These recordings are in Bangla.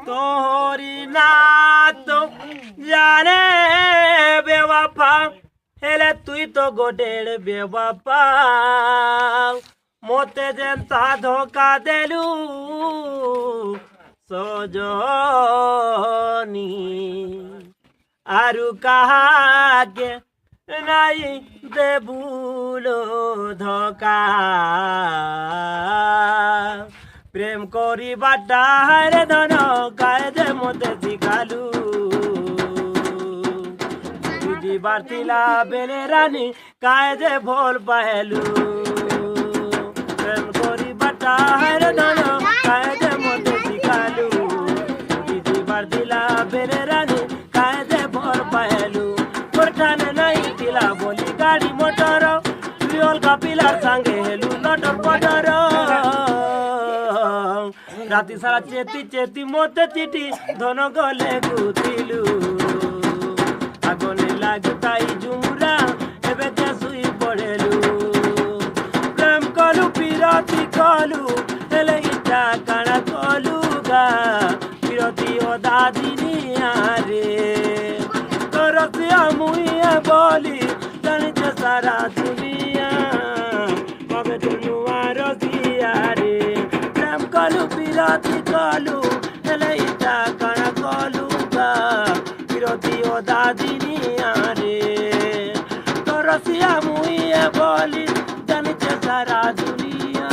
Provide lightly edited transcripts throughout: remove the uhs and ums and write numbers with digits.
তোরি না তো জানে বেওয়াফা হেলে তুই তো গোটের বেওয়াফা মতে যেন্তা ধোকা দেলু সজনী আরু কাহাকে নাই দেবুলো ধোকা প্রেম করি বাটারে ধন কায়দে মতে শিখালু দিবার তিলা বেলে রানী কায়দে ভোল পাহেলু প্রেম করি বাটারে ধন কায়দে মতে শিখালু দিবার তিলা বেলে রানী কায়দে ভোল পাহেলু কোঠানে নাই তিলা বলি গাড়ি মোটর তুই কাপিলার সঙ্গে হেলু লটর পটর রাতি সারা চেতি চেতি মতে চিঠি ধন গলে গুথিলু আগুনে লাগুতাই ঝুমুরা এবে তে শুই পড়েলু প্রেম কলু বিরতি কলু হেলে ইটা কাଣା কলু গা বিরতি ও দাদিনিয়া রে তোর সিয়া মুইয়া বলি জানিছে সারা দুনিয়া কবে তুনু আর সিয়া রে প্রেম কলু বিরতি কলু হেলে ইটা কাଣା কলু গা বিরতি ও দাদিনিয়া রে তোর সিয়া মুইয়া বলি জানিছে সারা দুনিয়া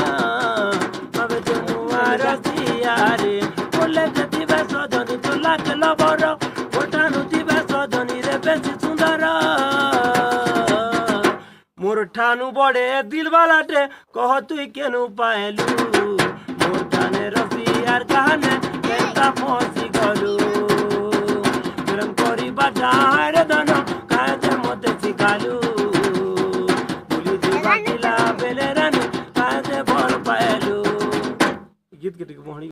কবে তুনু আর সিয়া রে বলে যদি বেশ ধনী তোলা কেল বড় ওঠানু দিবে সজনী রে বেশি সুন্দর মোর ঠানু বড়ে দিলবালাটে কহ তুই কেনু পাইলু মোর ঠানে রসি আর কাহানে কেনটা ফসি গলু প্রেম করি বাটার ধন কায়দে মতে শিখালু বুলি দিবা দিলা বেলে রানী কায়দে বল পাইলু গীত গীত মোহনি